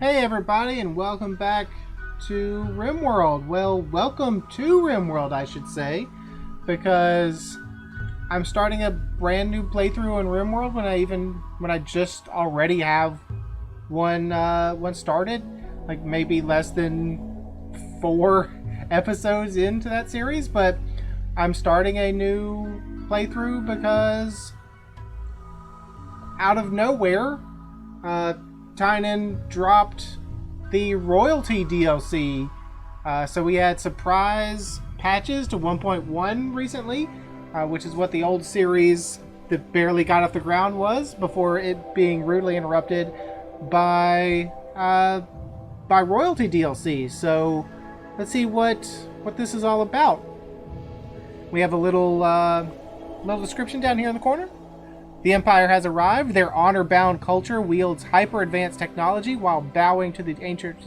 Hey everybody, and welcome back to RimWorld. Well, welcome to RimWorld, I should say, because I'm starting a brand new playthrough in RimWorld when I just already have one started, like maybe less than 4 episodes into that series. But I'm starting a new playthrough because out of nowhere, Tynan dropped the royalty DLC. So we had surprise patches to 1.1 recently, which is what the old series that barely got off the ground was before it being rudely interrupted by royalty DLC. So let's see what this is all about. We have a little description down here in the corner. The Empire has arrived. Their honor-bound culture wields hyper-advanced technology while bowing to the ancient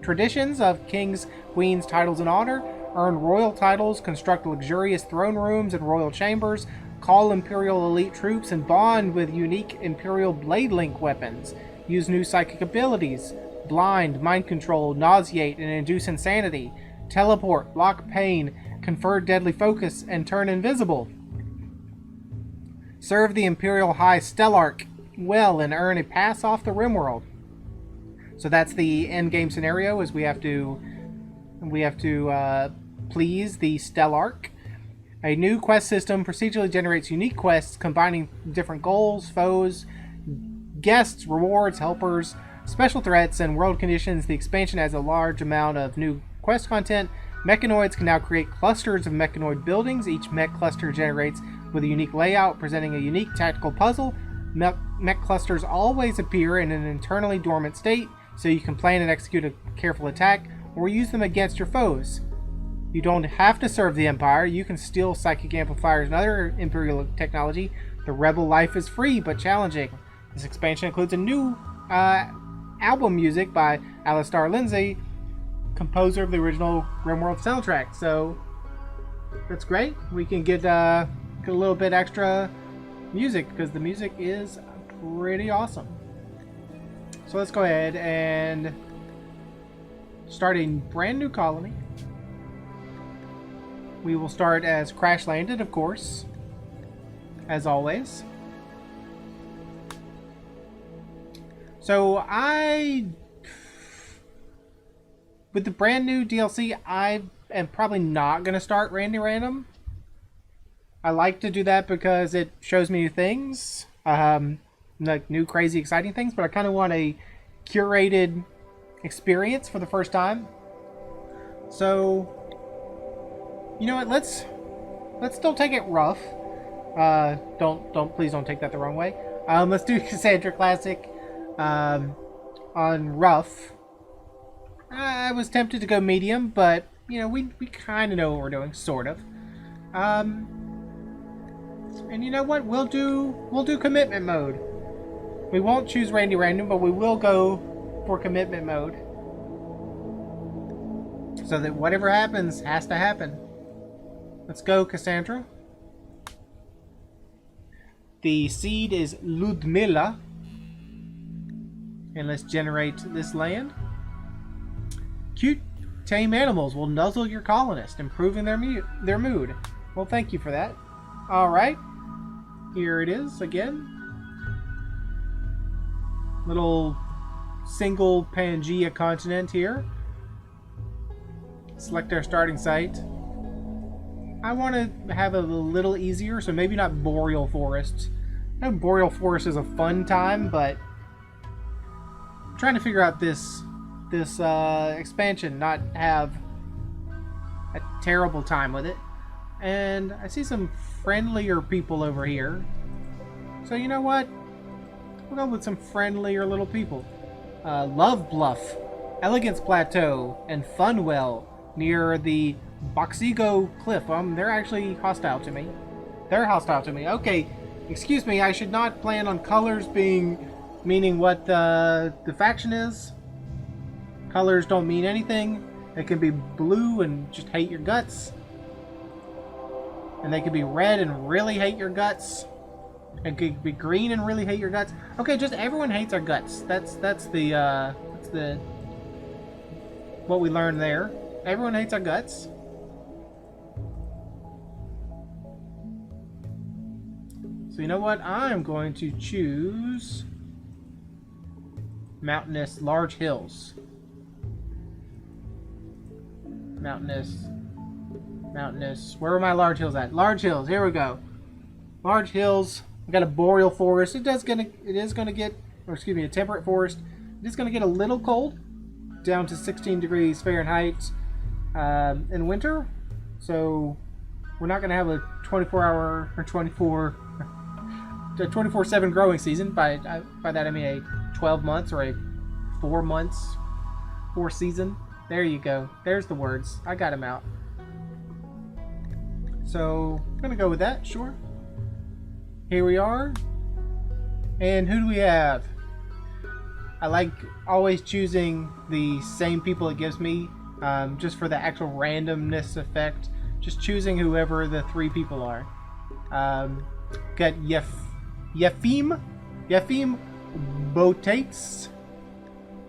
traditions of kings, queens, titles, and honor. Earn royal titles, construct luxurious throne rooms and royal chambers, call Imperial elite troops, and bond with unique Imperial blade link weapons. Use new psychic abilities: blind, mind control, nauseate, and induce insanity. Teleport, block pain, confer deadly focus, and turn invisible. Serve the Imperial High Stellarch well and earn a pass off the RimWorld. So that's the end game scenario, is we have to please the Stellarch. A new quest system procedurally generates unique quests combining different goals, foes, guests, rewards, helpers, special threats, and world conditions. The expansion adds a large amount of new quest content. Mechanoids can now create clusters of mechanoid buildings. Each mech cluster generates with a unique layout, presenting a unique tactical puzzle. Mech clusters always appear in an internally dormant state, so you can plan and execute a careful attack or use them against your foes. You don't have to serve the Empire. You can steal psychic amplifiers and other Imperial technology. The rebel life is free but challenging. This expansion includes a new album music by Alistair Lindsay, composer of the original RimWorld soundtrack. So that's great. We can get a little bit extra music because the music is pretty awesome. So let's go ahead and start a brand new colony. We will start as Crash Landed, of course, as always. So with the brand new DLC, I am probably not going to start Randy Random. I like to do that because it shows me new things, like new crazy exciting things, but I kind of want a curated experience for the first time. So, you know what, let's still take it rough. Please don't take that the wrong way. Let's do Cassandra Classic on rough. I was tempted to go medium, but you know, we kind of know what we're doing, sort of. And you know what? We'll do commitment mode. We won't choose Randy Random, but we will go for commitment mode. So that whatever happens has to happen. Let's go, Cassandra. The seed is Ludmilla. And let's generate this land. Cute, tame animals will nuzzle your colonist, improving their mood. Well, thank you for that. Alright. Here it is again. Little single Pangea continent here. Select our starting site. I want to have it a little easier, so maybe not Boreal Forest. I know Boreal Forest is a fun time, but I'm trying to figure out this expansion, not have a terrible time with it. And I see some friendlier people over here. So you know what? We'll go with some friendlier little people. Love Bluff, Elegance Plateau, and Funwell near the Boxigo Cliff. They're actually hostile to me. They're hostile to me. Okay, excuse me, I should not plan on colors meaning what the faction is. Colors don't mean anything. They can be blue and just hate your guts. And they could be red and really hate your guts. And could be green and really hate your guts. Okay, just everyone hates our guts. That's the that's what we learned there. Everyone hates our guts. So you know what? I'm going to choose mountainous large hills. Mountainous. Where are my large hills at? Large hills. Here we go. Large hills. We got a boreal forest. It is gonna get, or excuse me, a temperate forest. It is gonna get a little cold, down to 16 degrees Fahrenheit in winter. So we're not gonna have a 24-hour or 24/7 growing season. By that I mean a 12 months or a 4 months, 4 season. There you go. There's the words. I got them out. So I'm gonna go with that. Sure. Here we are. And who do we have? I like always choosing the same people it gives me, just for the actual randomness effect. Just choosing whoever the 3 people are. Got Yefim Botates.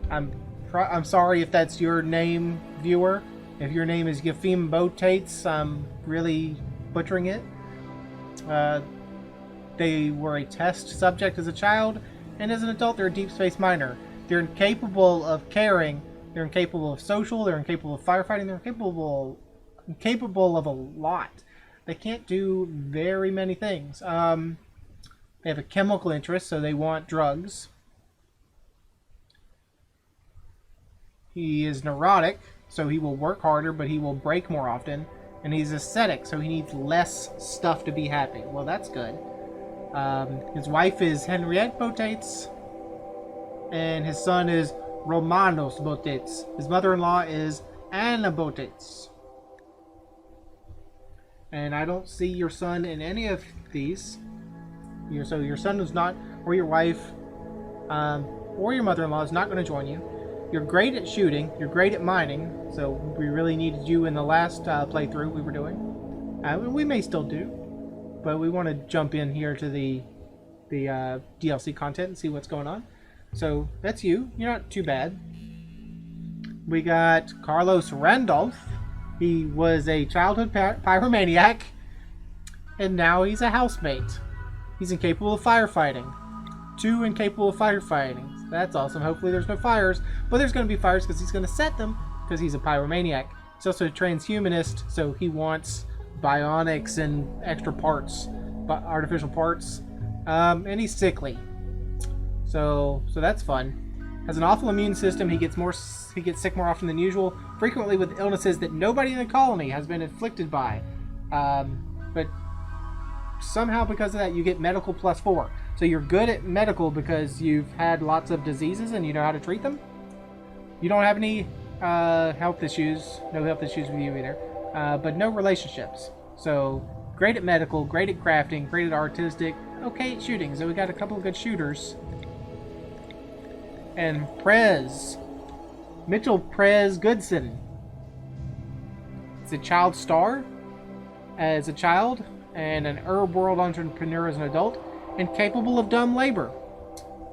I'm sorry if that's your name, viewer. If your name is Yefim Botates, I'm really butchering it. They were a test subject as a child, and as an adult, they're a deep space miner. They're incapable of caring. They're incapable of social. They're incapable of firefighting. They're incapable of a lot. They can't do very many things. They have a chemical interest, so they want drugs. He is neurotic, so he will work harder, but he will break more often. And he's ascetic, so he needs less stuff to be happy. Well, that's good. His wife is Henriette Botates, and his son is Romanos Botates. His mother-in-law is Anna Botates. And I don't see your son in any of these. So your son is not, or your wife, or your mother-in-law is not going to join you. You're great at shooting. You're great at mining. So we really needed you in the last playthrough we were doing. We may still do. But we want to jump in here to the DLC content and see what's going on. So that's you. You're not too bad. We got Carlos Randolph. He was a childhood pyromaniac, and now he's a housemate. He's incapable of firefighting. 2 incapable of firefighting. That's awesome. Hopefully there's no fires, but there's going to be fires because he's going to set them because he's a pyromaniac. He's also a transhumanist, so he wants bionics and extra parts, artificial parts, and he's sickly. So that's fun. Has an awful immune system. He gets sick more often than usual, frequently with illnesses that nobody in the colony has been afflicted by. But somehow because of that, you get medical +4. So you're good at medical because you've had lots of diseases and you know how to treat them. You don't have any health issues. No health issues with you either. But no relationships. So great at medical, great at crafting, great at artistic, okay at shooting. So we got a couple of good shooters. And Mitchell Prez Goodson. He's a child star as a child and an RimWorld entrepreneur as an adult, and capable of dumb labor.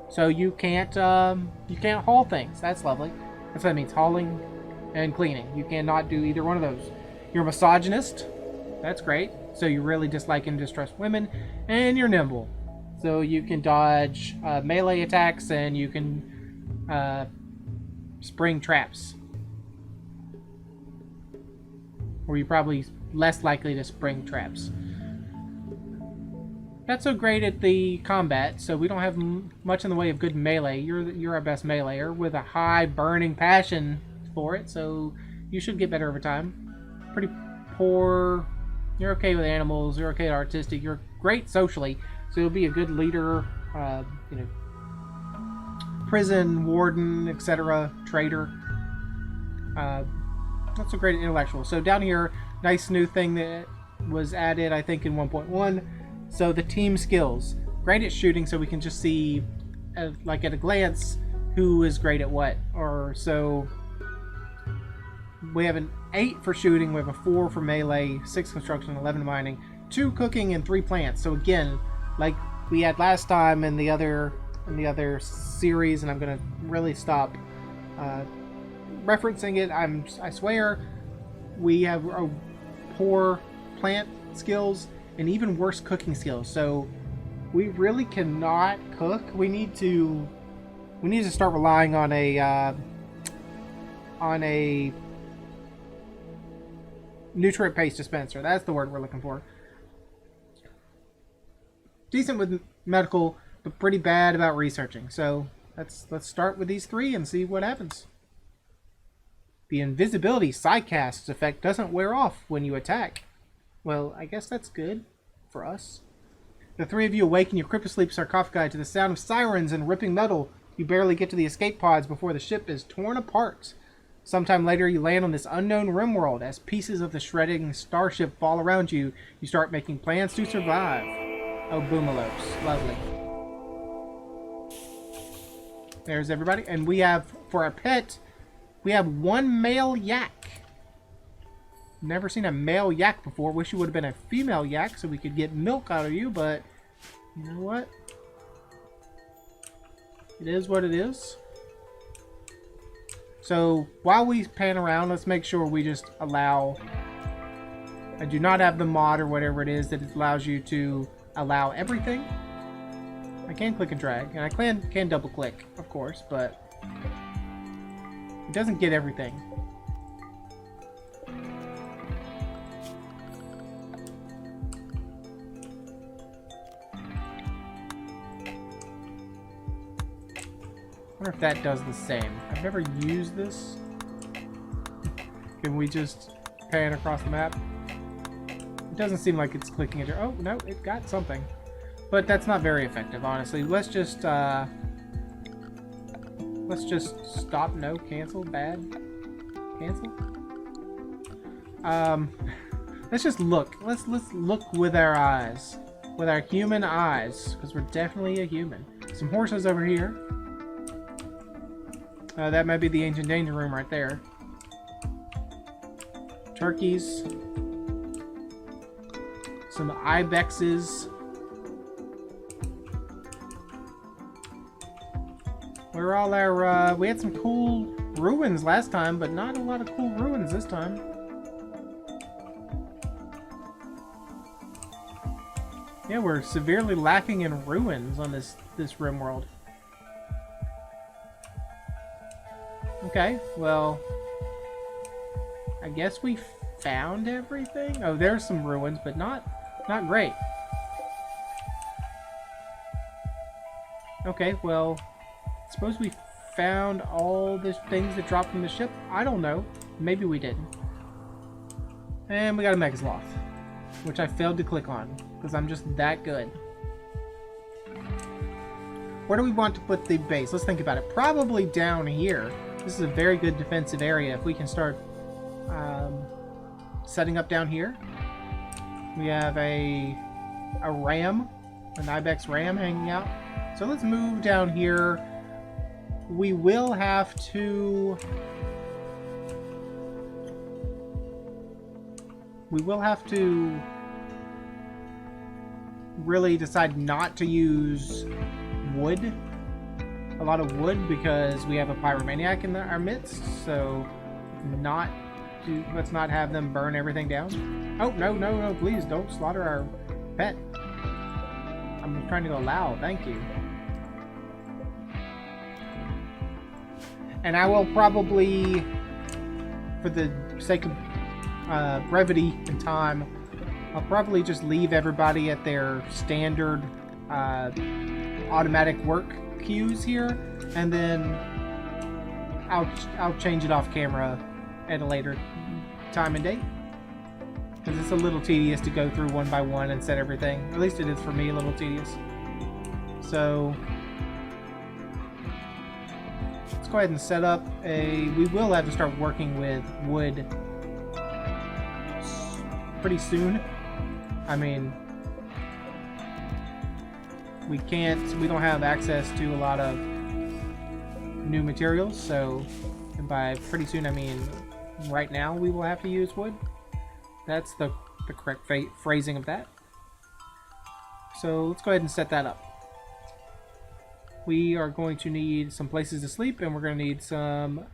So you can't haul things. That's lovely. That's what it means, hauling and cleaning. You cannot do either one of those. You're a misogynist. That's great. So you really dislike and distrust women, and you're nimble. So you can dodge melee attacks, and you can spring traps. Or you're probably less likely to spring traps. Not so great at the combat, so we don't have much in the way of good melee. You're our best meleeer with a high burning passion for it, so you should get better over time. Pretty poor. You're okay with animals. You're okay at artistic. You're great socially, so you'll be a good leader. Prison warden, etc. Trader. Not so great at intellectual. So down here, nice new thing that was added, I think, in 1.1. So the team skills. Great at shooting, so we can just see, like at a glance, who is great at what. Or so we have an 8 for shooting, we have a 4 for melee, 6 construction, 11 mining, 2 cooking, and 3 plants. So again, like we had last time in the other series, and I'm gonna really stop Uh, referencing it, I swear, we have poor plant skills and even worse cooking skills. So we really cannot cook. We need to start relying on a nutrient paste dispenser. That's the word we're looking for. Decent with medical, but pretty bad about researching. So let's start with these 3 and see what happens. The invisibility sidecast effect doesn't wear off when you attack. Well, I guess that's good for us. The 3 of you awaken your cryptosleep sarcophagi to the sound of sirens and ripping metal. You barely get to the escape pods before the ship is torn apart. Sometime later, you land on this unknown RimWorld. As pieces of the shredding starship fall around you, you start making plans to survive. Oh, boomalopes. Lovely. There's everybody. And we have, for our pet, we have 1 male yak. Never seen a male yak before. Wish you would have been a female yak so we could get milk out of you, but you know what? It is what it is. So while we pan around, let's make sure we just allow... I do not have the mod or whatever it is that allows you to allow everything. I can click and drag, and I can double click, of course, but it doesn't get everything. I wonder if that does the same. I've never used this. Can we just pan across the map? It doesn't seem like it's clicking it. Oh, no, it got something. But that's not very effective, honestly. Let's just stop. No, cancel, bad. Cancel. Let's just look. Let's look with our eyes. With our human eyes. Because we're definitely a human. Some horses over here. That might be the ancient danger room right there. Turkeys. Some ibexes. Where are all our, we had some cool ruins last time, but not a lot of cool ruins this time. Yeah, we're severely lacking in ruins on this RimWorld. Okay, well, I guess we found everything. Oh, there's some ruins, but not great. Okay, well, suppose we found all the things that dropped from the ship. I don't know. Maybe we didn't. And we got a Megazloth, which I failed to click on because I'm just that good. Where do we want to put the base? Let's think about it. Probably down here. This is a very good defensive area. If we can start setting up down here. We have a ram, an ibex ram hanging out. So let's move down here. We will have to... really decide not to use wood. A lot of wood because we have a pyromaniac in our midst. So let's not have them burn everything down. Oh, no, please don't slaughter our pet. I'm trying to go loud, thank you. And I will probably, for the sake of brevity and time, I'll probably just leave everybody at their standard automatic work queues here, and then I'll change it off camera at a later time and date. Because it's a little tedious to go through one by one and set everything. At least it is for me, a little tedious. So let's go ahead and set up a... We will have to start working with wood pretty soon. I mean, we don't have access to a lot of new materials, so by pretty soon I mean right now we will have to use wood. That's the correct phrasing of that. So let's go ahead and set that up. We are going to need some places to sleep, and we're going to need some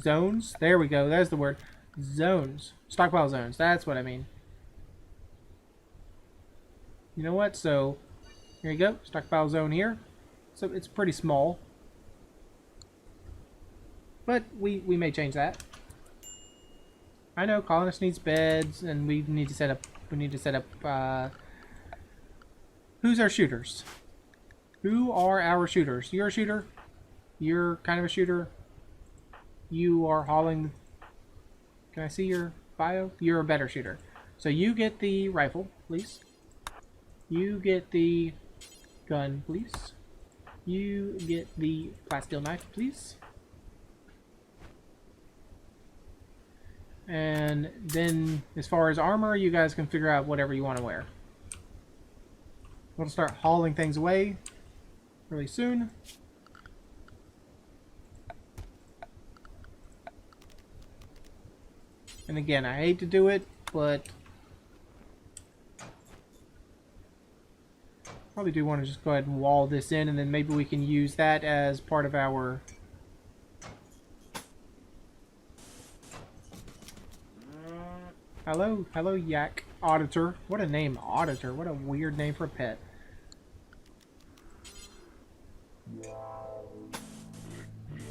zones. There we go. There's the word. Zones. Stockpile zones. That's what I mean. You know what? So, here you go. Stockpile zone here. So, it's pretty small. But we may change that. I know colonist needs beds, and we need to set up. Who's our shooters? Who are our shooters? You're a shooter. You're kind of a shooter. You are hauling. Can I see your bio? You're a better shooter. So you get the rifle, please. You get the gun, please. You get the plasteel knife, please. And then, as far as armor, you guys can figure out whatever you want to wear. We'll start hauling things away really soon. And again, I hate to do it, but probably do want to just go ahead and wall this in, and then maybe we can use that as part of our hello, Yak Auditor. What a name, Auditor. What a weird name for a pet.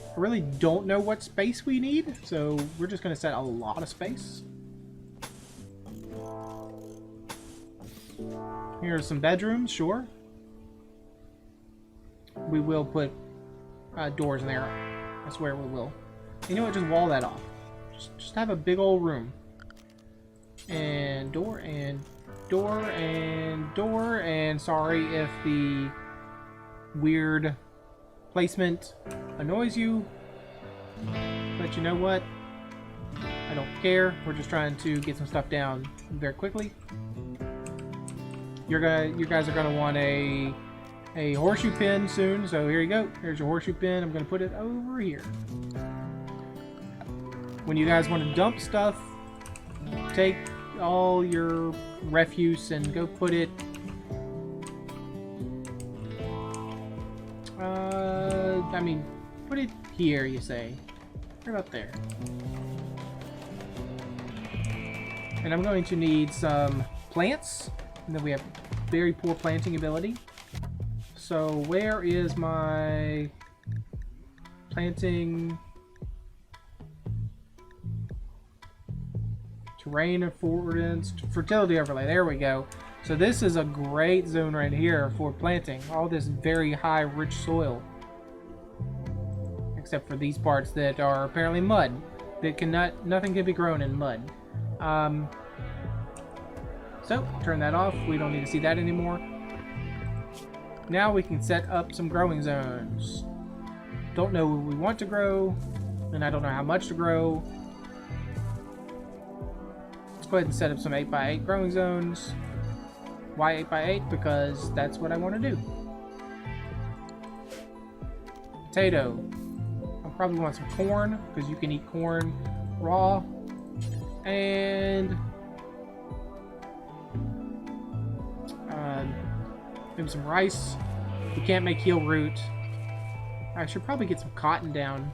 I really don't know what space we need, so we're just going to set a lot of space. Here are some bedrooms, sure. We will put doors in there. I swear we will. You know what? Just wall that off. Just have a big old room. And door, and door, and door, and sorry if the weird placement annoys you, but you know what? I don't care. We're just trying to get some stuff down very quickly. You guys are gonna want a horseshoe pin soon, so here you go. Here's your horseshoe pin. I'm gonna put it over here. When you guys want to dump stuff, take all your refuse and go put it I mean, put it here, you say. Right up there. And I'm going to need some plants, and then we have very poor planting ability. So where is my planting? Terrain affordance, fertility overlay. There we go. So this is a great zone right here for planting. All this very high, rich soil. Except for these parts that are apparently mud. That nothing can be grown in mud. So, turn that off. We don't need to see that anymore. Now we can set up some growing zones. Don't know what we want to grow, and I don't know how much to grow. Let's go ahead and set up some 8x8 growing zones. Why 8x8? Because that's what I want to do. Potato. I'll probably want some corn, because you can eat corn raw. And maybe some rice. We can't make heel root. I should probably get some cotton down.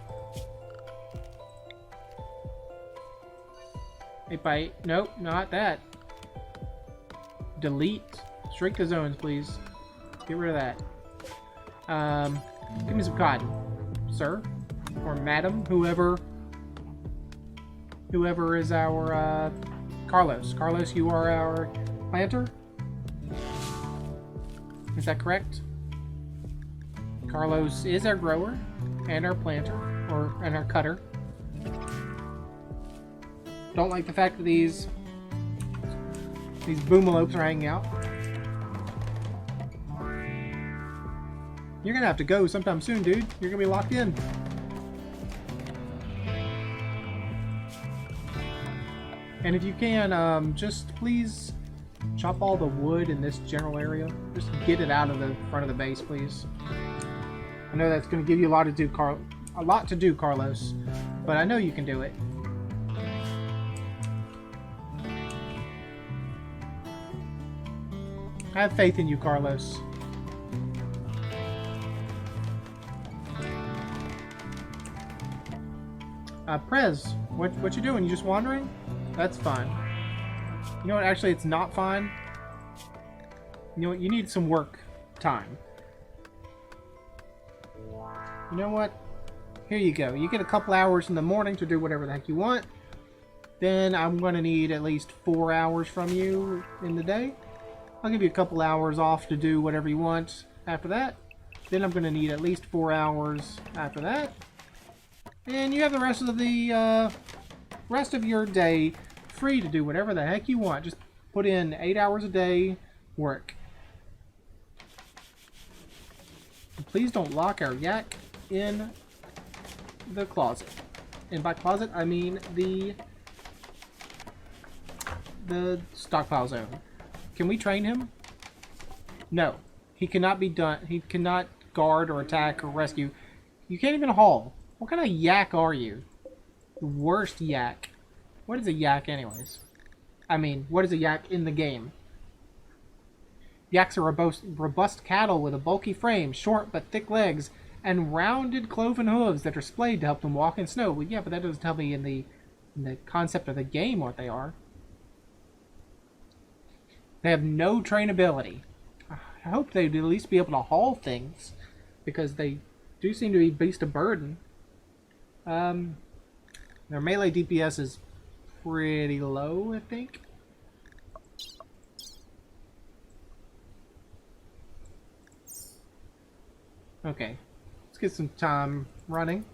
8x8. Nope, not that. Delete. Shrink the zones, please. Get rid of that. Give me some cotton, sir, or madam, whoever is our Carlos. Carlos, you are our planter. Is that correct? Carlos is our grower and our planter, and our cutter. Don't like the fact that these boomalopes are hanging out. You're gonna have to go sometime soon, dude. You're gonna be locked in. And if you can, just please chop all the wood in this general area. Just get it out of the front of the base, please. I know that's gonna give you a lot to do, Carlos, but I know you can do it. I have faith in you, Carlos. Prez, what you doing? You just wandering? That's fine. You know what? Actually, it's not fine. You know what? You need some work time. You know what? Here you go. You get a couple hours in the morning to do whatever the heck you want. Then I'm going to need at least 4 hours from you in the day. I'll give you a couple hours off to do whatever you want after that. Then I'm going to need at least 4 hours after that. And you have the rest of your day free to do whatever the heck you want. Just put in 8 hours a day work. And please don't lock our yak in the closet. And by closet, I mean the stockpile zone. Can we train him? No. He cannot be done. He cannot guard or attack or rescue. You can't even haul. What kind of yak are you? The worst yak. What is a yak anyways? I mean, what is a yak in the game? Yaks are robust cattle with a bulky frame, short but thick legs, and rounded cloven hooves that are splayed to help them walk in snow. Well, yeah, but that doesn't tell me in the concept of the game what they are. They have no trainability. I hope they'd at least be able to haul things, because they do seem to be beast of burden. Their melee DPS is pretty low, I think. Okay, let's get some time running.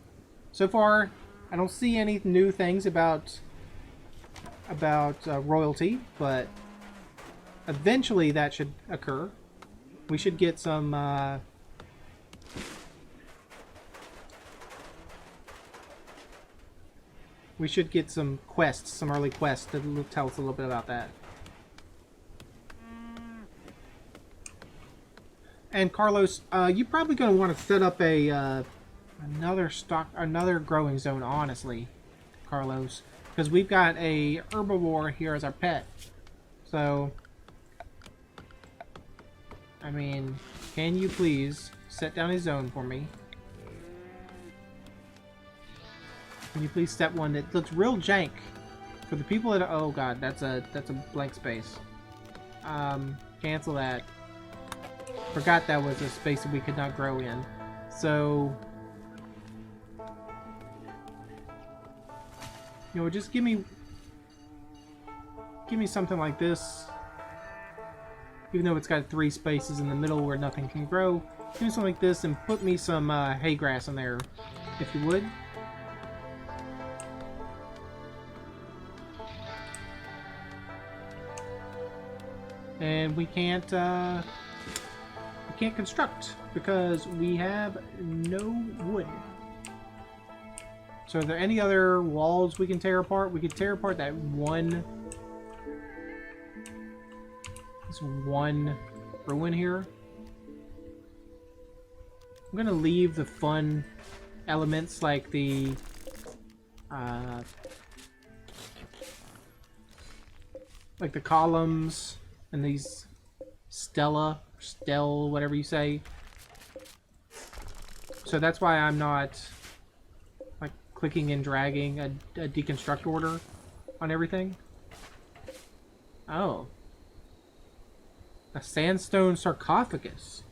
So far, I don't see any new things about royalty, but eventually that should occur. We should get some quests, some early quests to tell us a little bit about that. And Carlos, you're probably going to want to set up a another growing zone, honestly, Carlos, because we've got a herbivore here as our pet. So, I mean, can you please set down a zone for me? Can you please set one that looks real jank for the people that? Oh god, that's a blank space. Cancel that. Forgot that was a space that we could not grow in. So, you know, just give me something like this. Even though it's got 3 spaces in the middle where nothing can grow, give me something like this and put me some hay grass in there, if you would. And we can't construct because we have no wood. So are there any other walls we can tear apart? We could tear apart that this one ruin here. I'm gonna leave the fun elements like the columns and these stele, whatever you say. So that's why I'm not like clicking and dragging a deconstruct order on everything. Oh. A sandstone sarcophagus.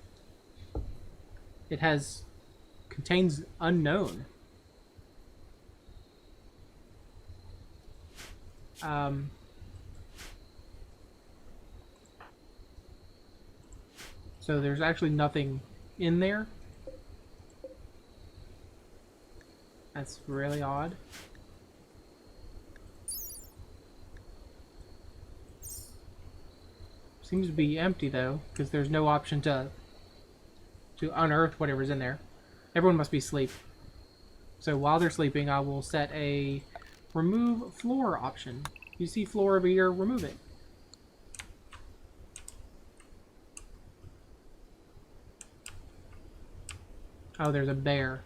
It contains unknown. So there's actually nothing in there. That's really odd. Seems to be empty though, because there's no option to unearth whatever's in there. Everyone must be asleep. So while they're sleeping, I will set a remove floor option. You see floor over here, remove it. Oh, there's a bear.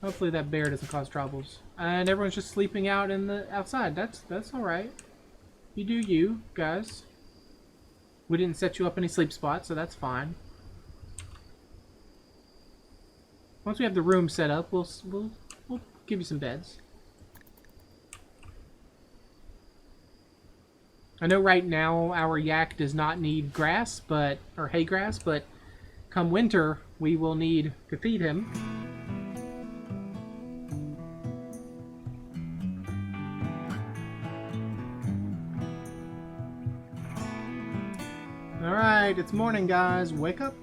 Hopefully that bear doesn't cause troubles. And everyone's just sleeping out in the outside. That's all right. You do you, guys. We didn't set you up any sleep spots, so that's fine. Once we have the room set up, we'll give you some beds. I know right now our yak does not need grass, or hay grass, but come winter we will need to feed him. All right, it's morning, guys. Wake up.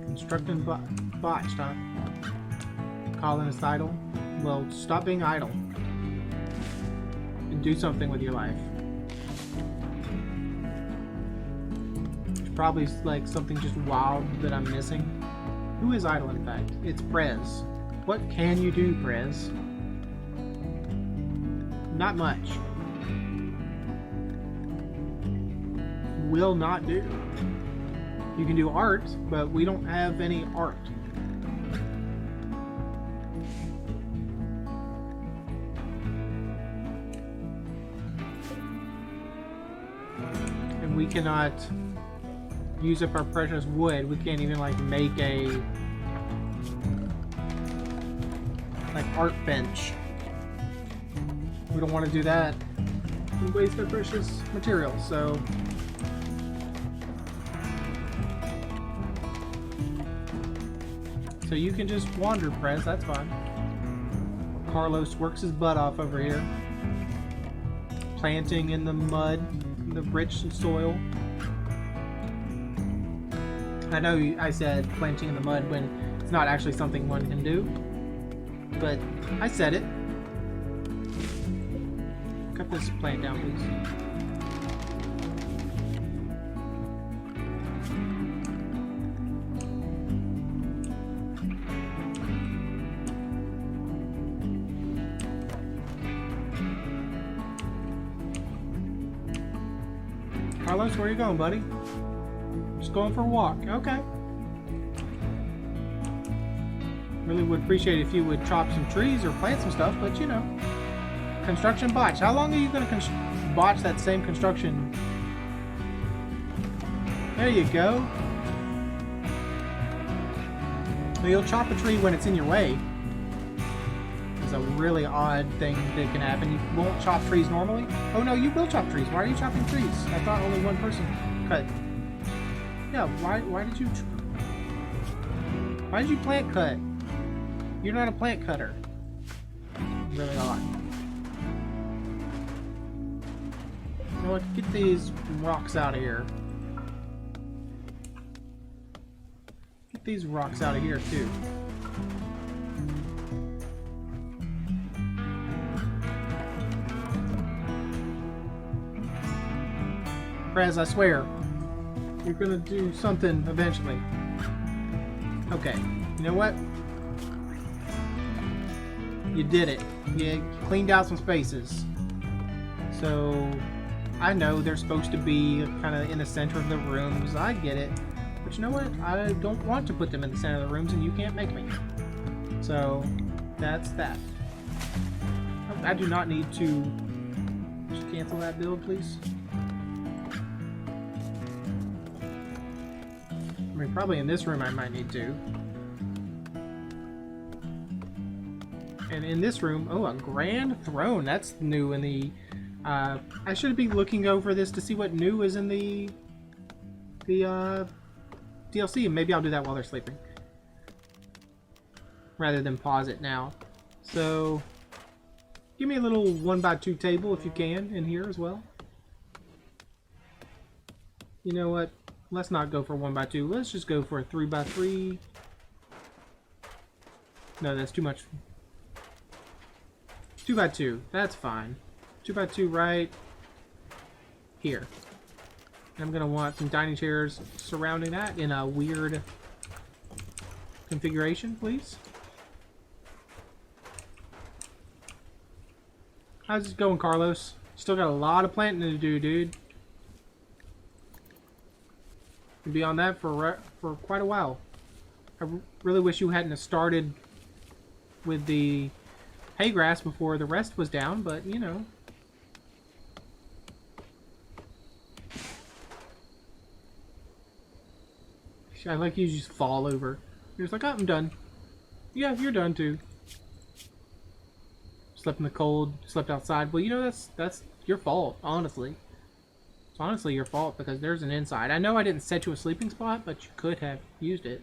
Constructing botched, huh? Calling us idle? Well, stop being idle. And do something with your life. There's probably like something just wild that I'm missing. Who is idle, in fact? It's Prez. What can you do, Prez? Not much. Will not do. You can do art, but we don't have any art. And we cannot use up our precious wood. We can't even like make a art bench. We don't want to do that. We waste our precious materials, so you can just wander, Prez, that's fine. Carlos works his butt off over here. Planting in the mud, in the rich soil. I know I said planting in the mud when it's not actually something one can do. But I said it. Cut this plant down, please. Carlos, where are you going, buddy? Just going for a walk. Okay. Really would appreciate it if you would chop some trees or plant some stuff, but you know. Construction botch. How long are you going to botch that same construction? There you go. Well, you'll chop a tree when it's in your way. It's a really odd thing that can happen. You won't chop trees normally? Oh no, you will chop trees. Why are you chopping trees? I thought only one person cut. Yeah, why did you plant cut? You're not a plant cutter. Really odd. You know what? Get these rocks out of here. Get these rocks out of here too. Prez, I swear, you're gonna do something eventually. Okay, you know what? You did it. You cleaned out some spaces. So, I know they're supposed to be kind of in the center of the rooms. I get it. But you know what? I don't want to put them in the center of the rooms, and you can't make me. So, that's that. I do not need to... Just cancel that build, please. I mean, probably in this room I might need to. And in this room, oh, a grand throne. That's new in the... I should be looking over this to see what new is in the DLC. Maybe I'll do that while they're sleeping. Rather than pause it now. So, give me a little 1x2 table if you can in here as well. You know what? Let's not go for 1x2. Let's just go for a 3x3. No, that's too much. 2x2. That's fine. 2x2 right here. I'm going to want some dining chairs surrounding that in a weird configuration, please. How's it going, Carlos? Still got a lot of planting to do, dude. and be on that for quite a while. I really wish you hadn't have started with the hay grass before the rest was down, but you know. I like you just fall over. You're just like, oh, I'm done. Yeah, you're done too. Slept in the cold, slept outside. Well, you know, that's your fault, honestly. It's honestly your fault because there's an inside. I know I didn't set you a sleeping spot, but you could have used it.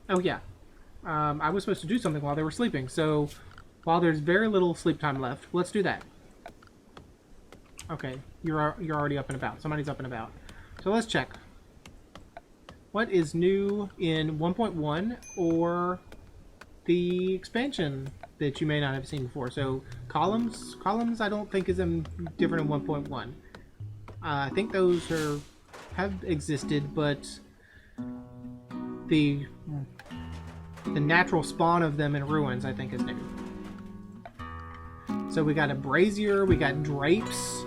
Oh, yeah. I was supposed to do something while they were sleeping, so while there's very little sleep time left, let's do that. Okay, you're already up and about. Somebody's up and about. So let's check. What is new in 1.1 or the expansion that you may not have seen before? So columns I don't think is different in 1.1. I think those have existed, but the natural spawn of them in ruins I think is new. So we got a brazier, we got drapes,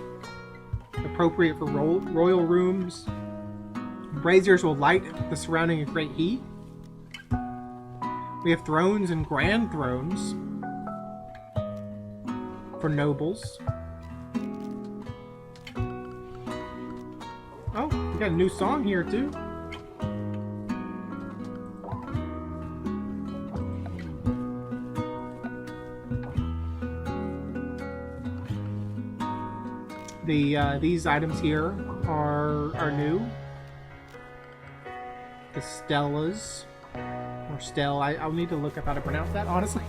appropriate for royal rooms. Braziers will light the surrounding and create heat. We have thrones and grand thrones for nobles. Oh, we got a new song here too. These items here are new. The Stellas, or Stell. I'll need to look up how to pronounce that, honestly.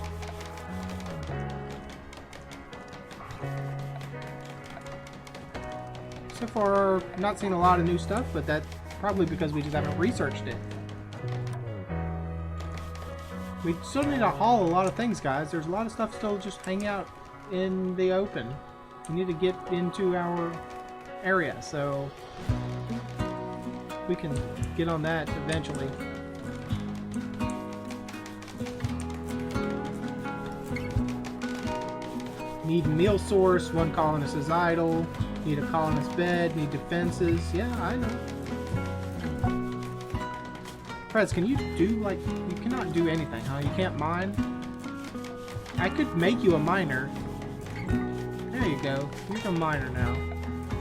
So far, not seeing a lot of new stuff, but that's probably because we just haven't researched it. We still need to haul a lot of things, guys. There's a lot of stuff still just hanging out in the open. We need to get into our area, so we can get on that eventually. Need meal source, one colonist is idle, need a colonist bed, need defenses. Yeah, I know. Prez, can you do, like, you cannot do anything, huh? You can't mine? I could make you a miner. There you go. You're a miner now.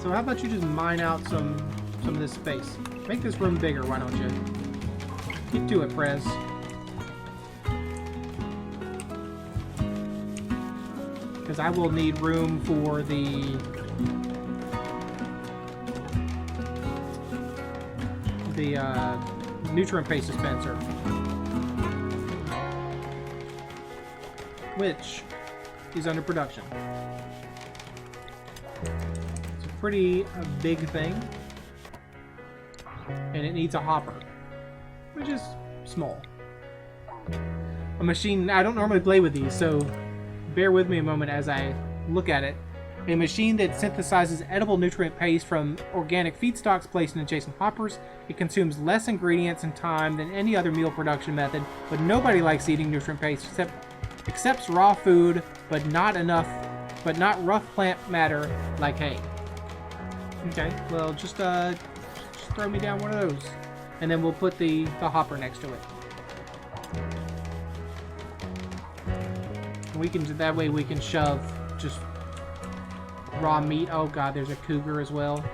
So how about you just mine out some of this space? Make this room bigger, why don't you? Get to it, Prez. Because I will need room for the nutrient paste dispenser, which is under production. It's a pretty big thing, and it needs a hopper, which is small. A machine, I don't normally play with these, so bear with me a moment as I look at it. A machine that synthesizes edible nutrient paste from organic feedstocks placed in adjacent hoppers. It consumes less ingredients and time than any other meal production method, but nobody likes eating nutrient paste accepts raw food, but not rough plant matter like hay. Okay, well, just throw me down one of those, and then we'll put the hopper next to it. We can, that way we can shove just raw meat. Oh god, there's a cougar as well.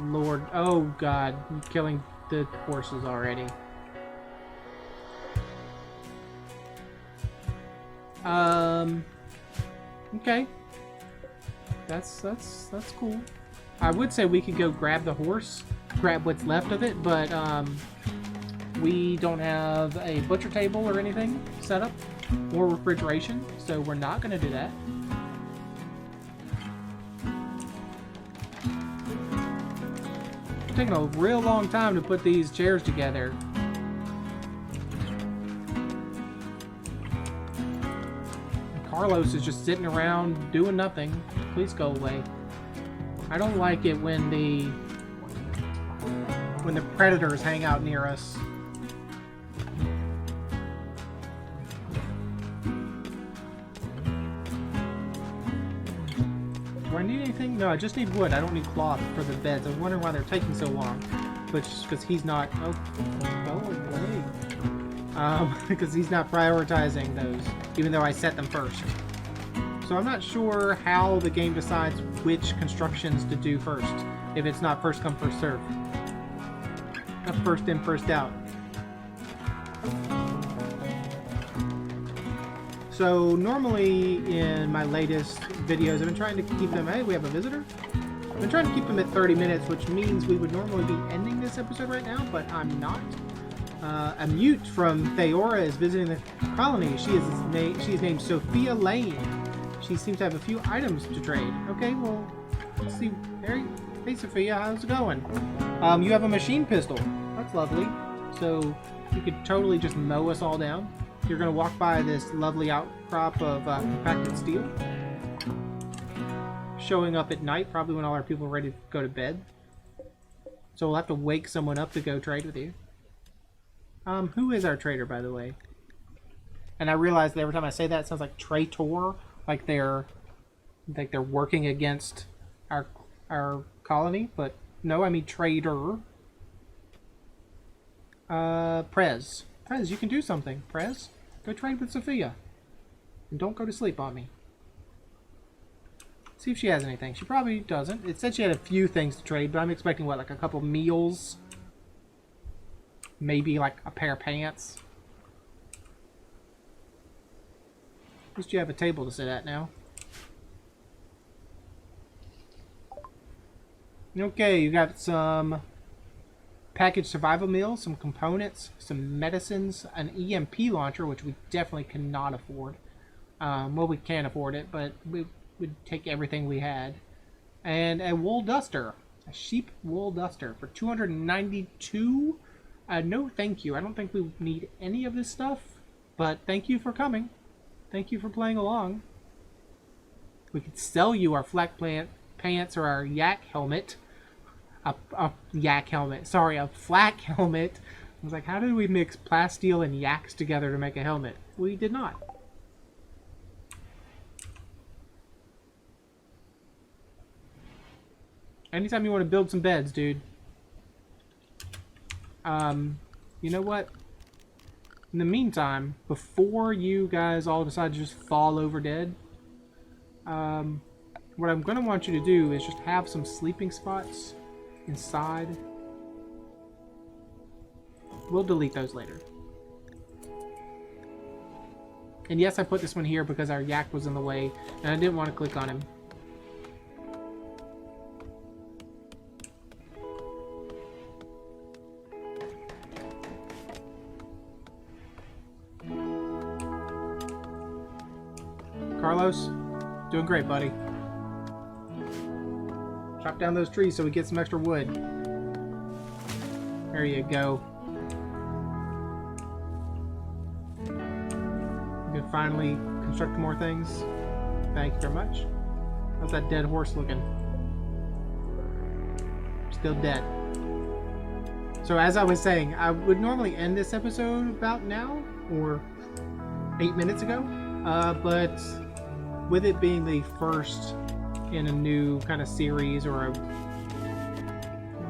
Lord, oh god, I'm killing the horses already. Okay. That's cool. I would say we could go grab the horse, grab what's left of it, but we don't have a butcher table or anything set up, or refrigeration, so we're not going to do that. It's taking a real long time to put these chairs together. And Carlos is just sitting around doing nothing. Please go away. I don't like it when the predators hang out near us. Do I need anything? No, I just need wood. I don't need cloth for the beds. I was wondering why they're taking so long. But just because he's not... because he's not prioritizing those, even though I set them first. So I'm not sure how the game decides which constructions to do first, if it's not first come, first serve. Not first in, first out. So normally in my latest videos, I've been trying to keep them... Hey, we have a visitor? I've been trying to keep them at 30 minutes, which means we would normally be ending this episode right now, but I'm not. A mute from Theora is visiting the colony. She is named Sophia Lane. She seems to have a few items to trade. Okay, well, let's see. Hey, Sophia, how's it going? You have a machine pistol. That's lovely. So you could totally just mow us all down. You're going to walk by this lovely outcrop of compacted steel. Showing up at night, probably when all our people are ready to go to bed. So we'll have to wake someone up to go trade with you. Who is our trader, by the way? And I realize that every time I say that, it sounds like traitor, like they're working against our colony, but no, I mean trader. Prez, you can do something. Prez, go trade with Sophia, and don't go to sleep on me. See if she has anything. She probably doesn't. It said she had a few things to trade, but I'm expecting what, like a couple meals. Maybe like a pair of pants. At least you have a table to sit at now. Okay, you got some packaged survival meals, some components, some medicines, an EMP launcher, which we definitely cannot afford. Well, we can afford it, but we would take everything we had. And a wool duster. A sheep wool duster for 292. No, thank you. I don't think we need any of this stuff, but thank you for coming. Thank you for playing along. We could sell you our flak pants or our yak helmet. A yak helmet. Sorry, a flak helmet. I was like, how did we mix plasteel and yaks together to make a helmet? We did not. Anytime you want to build some beds, dude. You know what? In the meantime, before you guys all decide to just fall over dead, what I'm going to want you to do is just have some sleeping spots inside. We'll delete those later. And yes, I put this one here because our yak was in the way, and I didn't want to click on him. Carlos, doing great, buddy. Chop down those trees so we get some extra wood. There you go. You can finally construct more things. Thank you very much. How's that dead horse looking? Still dead. So as I was saying, I would normally end this episode about now, or 8 minutes ago, but with it being the first in a new kind of series or a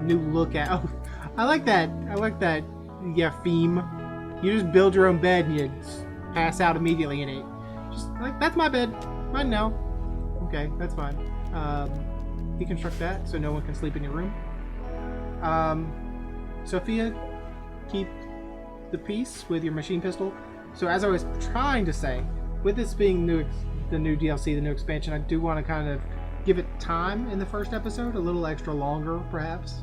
new look at... Oh, I like that. I like that. Yeah, theme. You just build your own bed and you pass out immediately in it. Just like, that's my bed. Mine now. Okay, that's fine. Deconstruct that so no one can sleep in your room. Sophia, keep the peace with your machine pistol. So as I was trying to say, with this being the new DLC, the new expansion, I do want to kind of give it time in the first episode, a little extra longer, perhaps.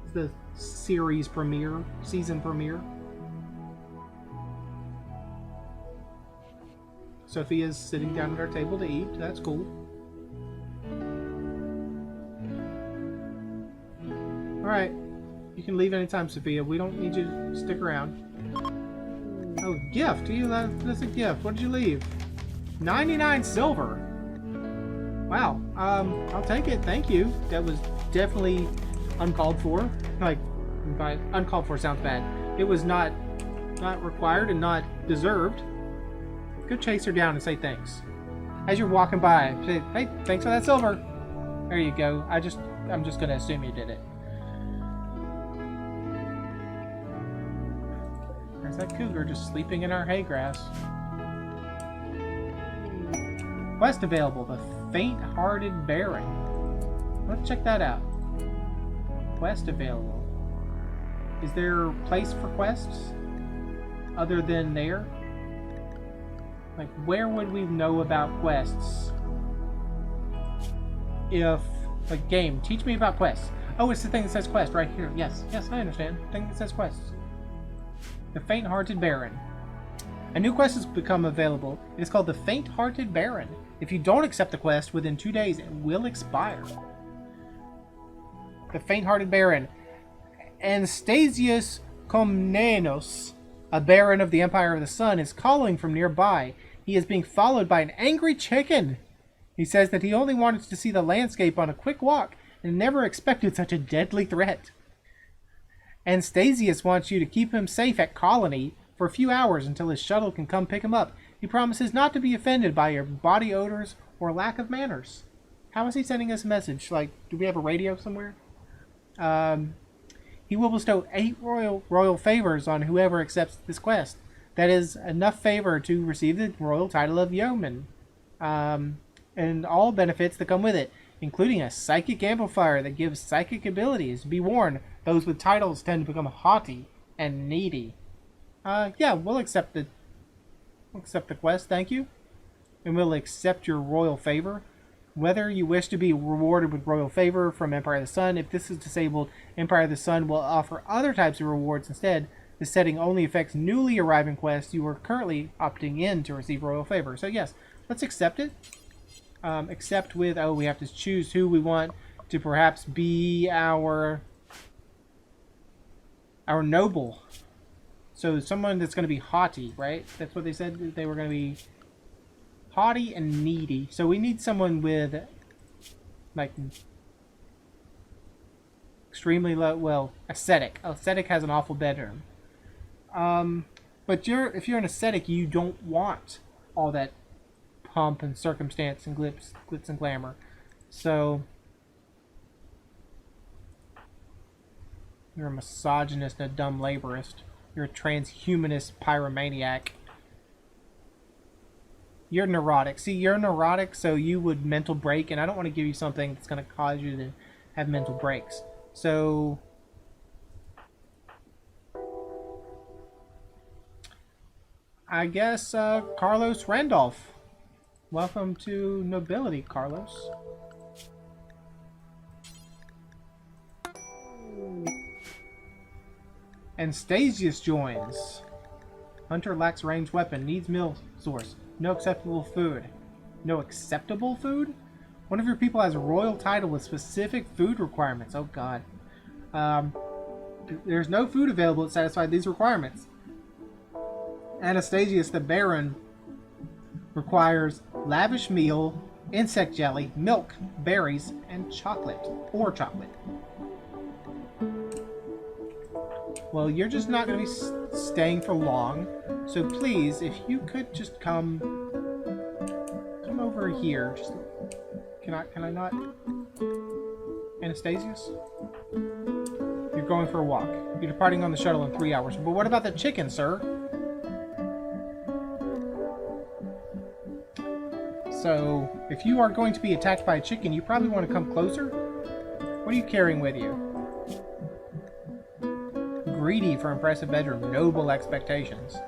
It's the series premiere, season premiere. Sophia's sitting down at our table to eat. That's cool. Alright. You can leave anytime, Sophia. We don't need you to stick around. Oh, gift. That's a gift. What did you leave? 99 silver. Wow. I'll take it. Thank you. That was definitely uncalled for. Like, uncalled for sounds bad. It was not required and not deserved. Go chase her down and say thanks. As you're walking by, say, hey, thanks for that silver. There you go. I'm just gonna assume you did it. There's that cougar just sleeping in our hay grass. Quest available, the Faint-Hearted Baron. Let's check that out. Quest available. Is there a place for quests other than there? Like, where would we know about quests? If, like, game, teach me about quests. Oh, it's the thing that says quest right here. Yes, yes, I understand. The thing that says quests. The Faint-Hearted Baron. A new quest has become available. It is called the Faint-Hearted Baron. If you don't accept the quest within 2 days, it will expire. The Faint-Hearted Baron. Anastasius Komnenos, a baron of the Empire of the Sun, is calling from nearby. He is being followed by an angry chicken. He says that he only wanted to see the landscape on a quick walk and never expected such a deadly threat. Anastasius wants you to keep him safe at Colony for a few hours until his shuttle can come pick him up. He promises not to be offended by your body odors or lack of manners. How is he sending us a message? Like, do we have a radio somewhere? He will bestow 8 royal favors on whoever accepts this quest. That is enough favor to receive the royal title of yeoman. And all benefits that come with it, including a psychic amplifier that gives psychic abilities. Be warned, those with titles tend to become haughty and needy. Yeah, we'll accept the quest, thank you. And we'll accept your royal favor. Whether you wish to be rewarded with royal favor from Empire of the Sun, if this is disabled, Empire of the Sun will offer other types of rewards instead. This setting only affects newly arriving quests. You are currently opting in to receive royal favor. So yes, let's accept it. Accept with, oh, we have to choose who we want to perhaps be our noble. So someone that's going to be haughty, right? That's what they said, they were going to be haughty and needy. So we need someone with, like, extremely low, well, ascetic. Ascetic has an awful bedroom. But if you're an ascetic, you don't want all that pomp and circumstance and glitz and glamour. So you're a misogynist and a dumb laborist. You're a transhumanist pyromaniac. You're neurotic. See, you're neurotic, so you would mental break, and I don't want to give you something that's going to cause you to have mental breaks. So I guess Carlos Randolph. Welcome to nobility, Carlos. Anastasius joins. Hunter lacks ranged weapon. Needs meal source. No acceptable food. No acceptable food? One of your people has a royal title with specific food requirements. Oh god. There's no food available to satisfy these requirements. Anastasius the Baron requires lavish meal, insect jelly, milk, berries, and chocolate. Or chocolate. Well, you're just not going to be staying for long. So please, if you could just come over here. Just can I not? Anastasius? You're going for a walk. You're departing on the shuttle in 3 hours. But what about the chicken, sir? So, if you are going to be attacked by a chicken, you probably want to come closer. What are you carrying with you? Greedy for impressive bedroom. Noble expectations.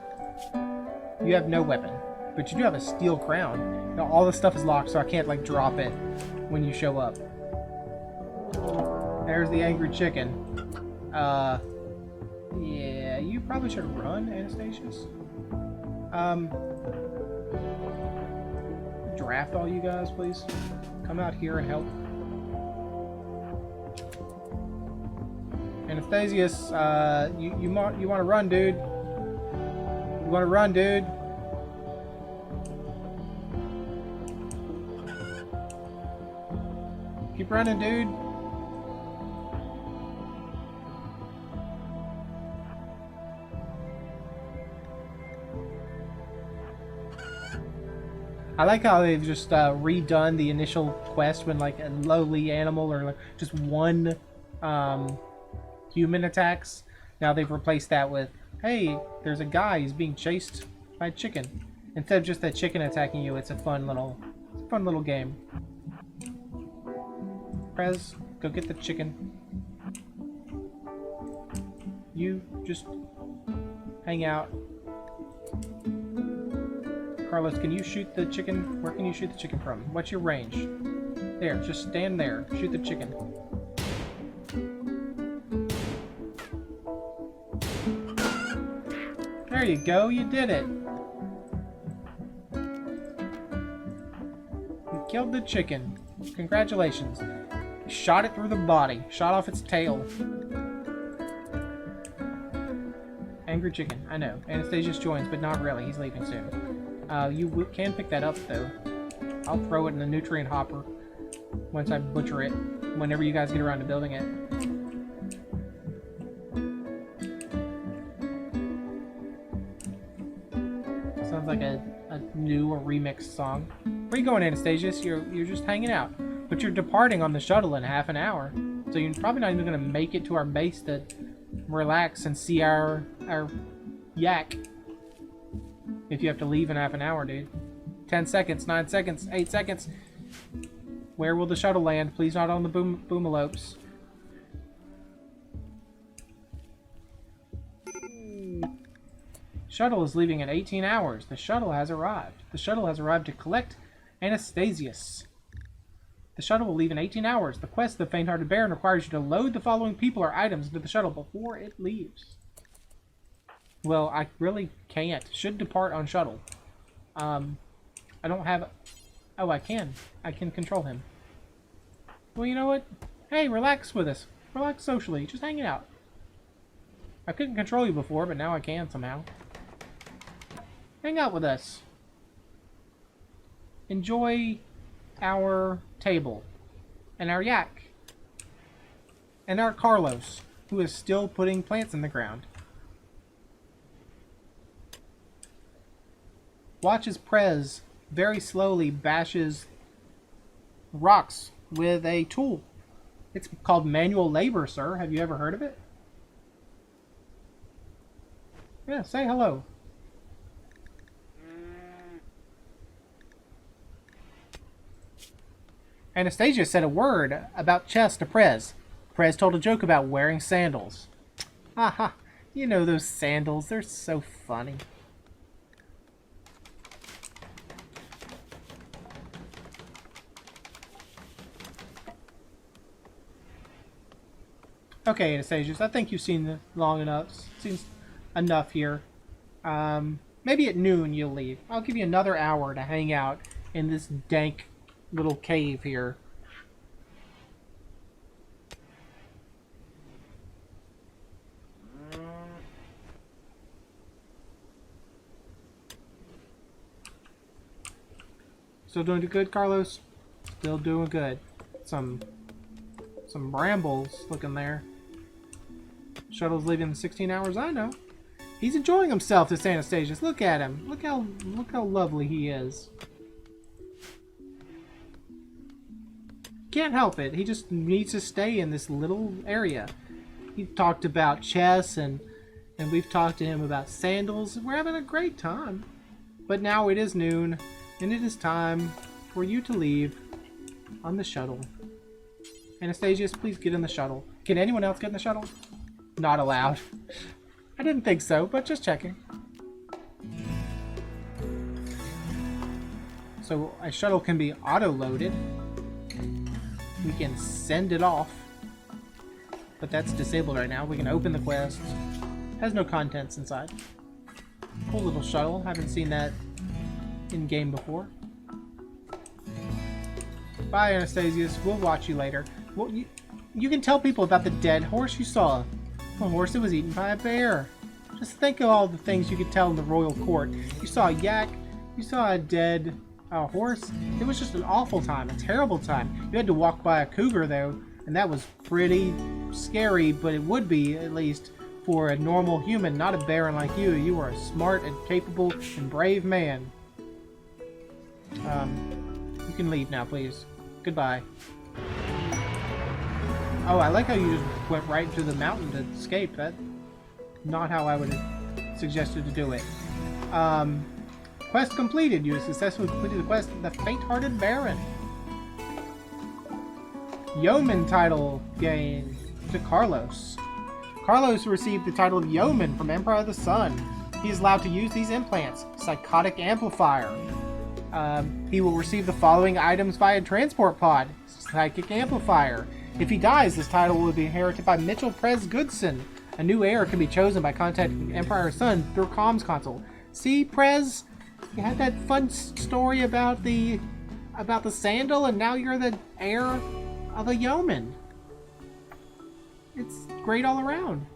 You have no weapon. But you do have a steel crown. Now, all this stuff is locked, so I can't, like, drop it when you show up. There's the angry chicken. Yeah, you probably should run, Anastasius. Draft all you guys, please. Come out here and help. Anastasius, you want to run, dude? You want to run, dude? Keep running, dude. I like how they've just redone the initial quest when like a lowly animal or like just one human attacks. Now they've replaced that with, hey, there's a guy who's being chased by a chicken. Instead of just that chicken attacking you, it's a fun little game. Prez, go get the chicken. You just hang out. Carlos, can you shoot the chicken? Where can you shoot the chicken from? What's your range? There, just stand there. Shoot the chicken. There you go, you did it. You killed the chicken. Congratulations. You shot it through the body. Shot off its tail. Angry chicken, I know. Anastasius joins, but not really. He's leaving soon. You can pick that up, though. I'll throw it in the nutrient hopper once I butcher it, whenever you guys get around to building it. Sounds like a new or remixed song. Where are you going, Anastasius? You're just hanging out. But you're departing on the shuttle in half an hour. So you're probably not even going to make it to our base to relax and see our yak. If you have to leave in half an hour, dude. 10 seconds, 9 seconds, 8 seconds. Where will the shuttle land? Please not on the boomalopes. Shuttle is leaving in 18 hours. The shuttle has arrived. The shuttle has arrived to collect Anastasius. The shuttle will leave in 18 hours. The quest of the Faint-Hearted Baron requires you to load the following people or items into the shuttle before it leaves. Well, I really can't. Should depart on shuttle. I don't have... Oh, I can. I can control him. Well, you know what? Hey, relax with us. Relax socially. Just hang out. I couldn't control you before, but now I can somehow. Hang out with us. Enjoy our table. And our yak. And our Carlos, who is still putting plants in the ground. Watch as Prez very slowly bashes rocks with a tool. It's called manual labor, sir. Have you ever heard of it? Yeah, say hello. Anastasia said a word about chess to Prez. Prez told a joke about wearing sandals. Haha, you know those sandals, they're so funny. Okay, Anastasius, I think you've seen long enough. Seen enough here. Maybe at noon you'll leave. I'll give you another hour to hang out in this dank little cave here. Still doing good, Carlos? Still doing good. Some brambles looking there. Shuttle's leaving in 16 hours, I know. He's enjoying himself, this Anastasius. Look at him. Look how lovely he is. Can't help it. He just needs to stay in this little area. He talked about chess and we've talked to him about sandals. We're having a great time. But now it is noon and it is time for you to leave on the shuttle. Anastasius, please get in the shuttle. Can anyone else get in the shuttle? Not allowed. I didn't think so, but just checking. So a shuttle can be auto-loaded. We can send it off. But that's disabled right now. We can open the quest. Has no contents inside. Cool little shuttle. Haven't seen that in-game before. Bye, Anastasius. We'll watch you later. Well, you can tell people about the dead horse you saw. A horse that was eaten by a bear. Just think of all the things you could tell in the royal court. You saw a yak. You saw a dead horse. It was just an awful time. A terrible time. You had to walk by a cougar, though. And that was pretty scary, but it would be, at least, for a normal human, not a baron like you. You are a smart and capable and brave man. You can leave now, please. Goodbye. Oh, I like how you just went right into the mountain to escape. That's not how I would have suggested to do it. Quest completed. You have successfully completed the quest of the Faint-Hearted Baron. Yeoman title gained to Carlos. Carlos received the title of Yeoman from Emperor of the Sun. He is allowed to use these implants. Psychotic Amplifier. He will receive the following items via transport pod. Psychic Amplifier. If he dies, this title will be inherited by Mitchell Prez Goodson. A new heir can be chosen by contacting Emperor Sun through comms console. See, Prez? You had that fun story about the sandal, and now you're the heir of a yeoman. It's great all around.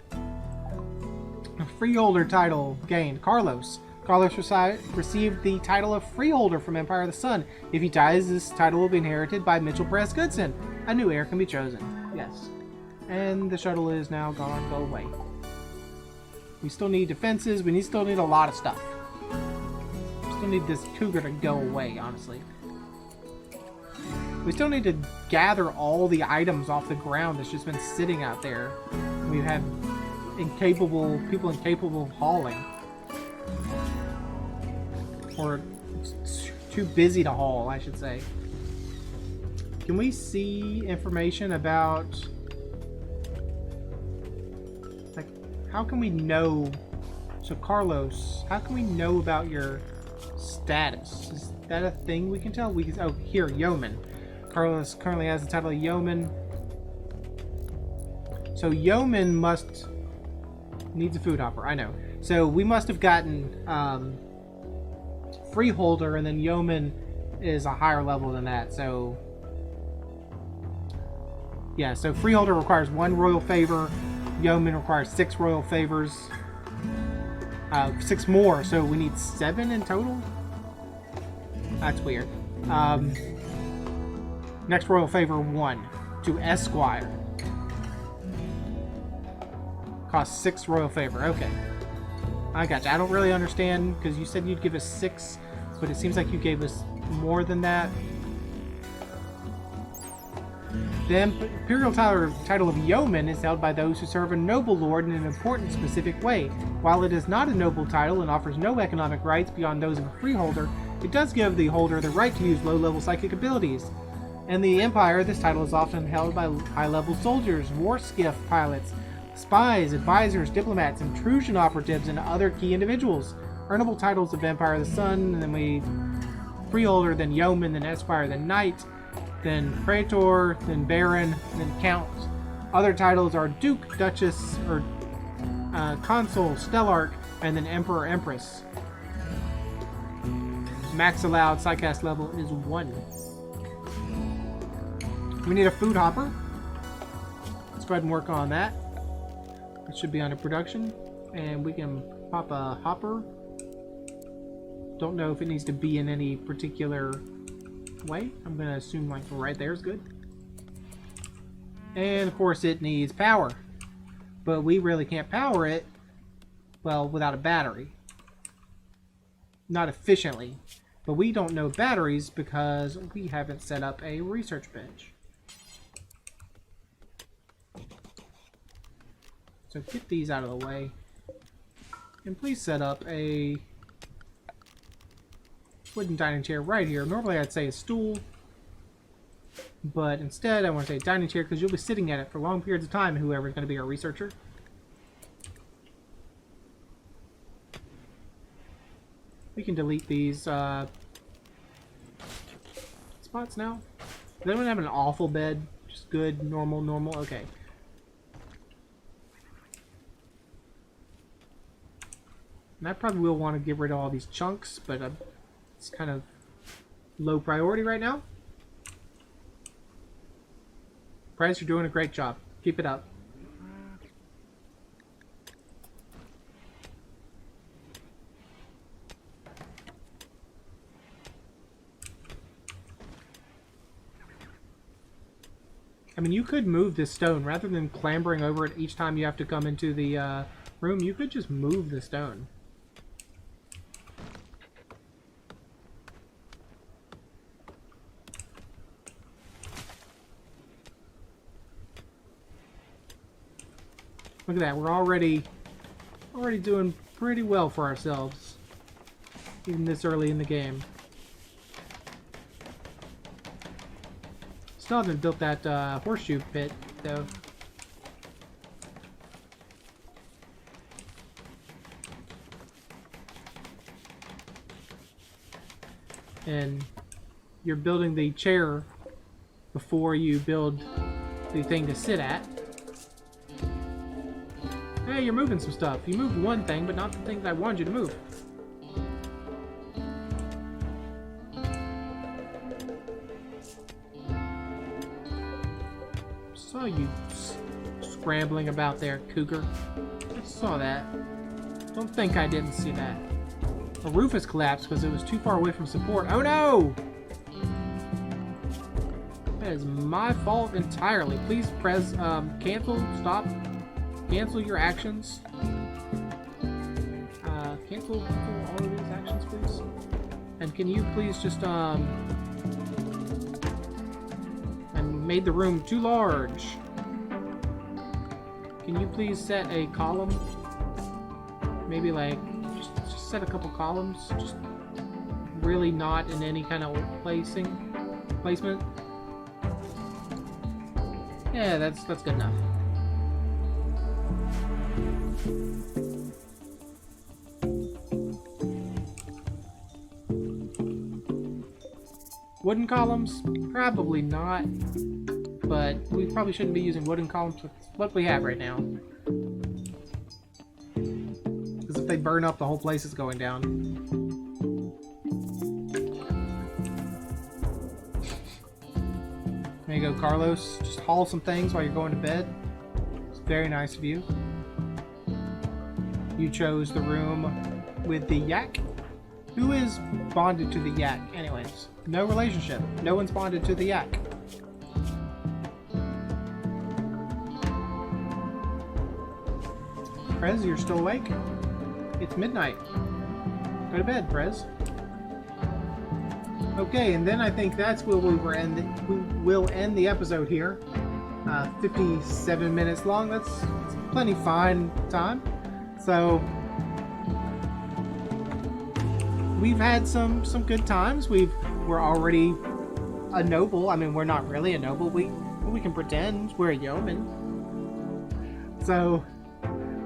A freeholder title gained. Carlos. Carlos received the title of freeholder from Empire of the Sun. If he dies, this title will be inherited by Mitchell Press Goodson. A new heir can be chosen. Yes. And the shuttle is now gone. Go away. We still need defenses. We still need a lot of stuff. We still need this cougar to go away, honestly. We still need to gather all the items off the ground that's just been sitting out there. We've had people incapable of hauling. Or too busy to haul, I should say. Can we see information about, like, how can we know? So Carlos, how can we know about your status? Is that a thing we can tell? We can, oh, here, Yeoman. Carlos currently has the title of Yeoman. So Yeoman needs a food hopper, I know. So we must have gotten freeholder, and then Yeoman is a higher level than that. So yeah, so freeholder requires 1 royal favor. Yeoman requires 6 royal favors. 6 more, so we need 7 in total. That's weird. Next royal favor 1 to Esquire. Costs 6 royal favor. Okay. I gotcha. I don't really understand, because you said you'd give us 6, but it seems like you gave us more than that. The Imperial title of Yeoman is held by those who serve a noble lord in an important specific way. While it is not a noble title and offers no economic rights beyond those of a freeholder, it does give the holder the right to use low-level psychic abilities. In the Empire, this title is often held by high-level soldiers, war skiff pilots, spies, advisors, diplomats, intrusion operatives, and other key individuals. Earnable titles of Empire of the Sun, and then we freeholder, then yeoman, then esquire, then knight, then praetor, then baron, then count. Other titles are duke, duchess, or consul, stellarch, and then emperor, empress. Max allowed psycast level is 1. We need a food hopper. Let's go ahead and work on that. It should be under production, and we can pop a hopper. Don't know if it needs to be in any particular way. I'm gonna assume like right there is good. And of course it needs power, but we really can't power it, well, without a battery. Not efficiently, but we don't know batteries because we haven't set up a research bench. So get these out of the way. And please set up a wooden dining chair right here. Normally I'd say a stool, but instead I want to say dining chair because you'll be sitting at it for long periods of time, whoever's going to be our researcher. We can delete these spots now. They don't have an awful bed, just good, normal, okay. And I probably will want to get rid of all these chunks, but it's kind of low priority right now. Price, you're doing a great job. Keep it up. I mean, you could move this stone rather than clambering over it each time you have to come into the room. You could just move the stone. Look at that. We're already doing pretty well for ourselves, even this early in the game. Still haven't built that horseshoe pit, though. And you're building the chair before you build the thing to sit at. Hey, you're moving some stuff. You moved one thing, but not the thing that I wanted you to move. Saw you scrambling about there, cougar. I saw that. Don't think I didn't see that. The roof has collapsed because it was too far away from support. Oh no! That is my fault entirely. Please press cancel, stop, cancel your actions. Cancel all of these actions, please. And can you please just I made the room too large. Can you please set a column? Maybe like just set a couple columns. Just really not in any kind of placement. Yeah, that's good enough. Wooden columns? Probably not. But we probably shouldn't be using wooden columns with what we have right now. Because if they burn up, the whole place is going down. There you go, Carlos. Just haul some things while you're going to bed. It's very nice of you. You chose the room with the yak. Who is bonded to the yak, anyways? No relationship. No one's bonded to the yak. Prez, you're still awake? It's midnight. Go to bed, Prez. Okay, and then I think that's where we will end the episode here. 57 minutes long. That's plenty fine time. So we've had some good times. We're already a noble. I mean, we're not really a noble. We can pretend we're a yeoman. So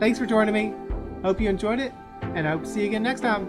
thanks for joining me. Hope you enjoyed it, and I hope to see you again next time.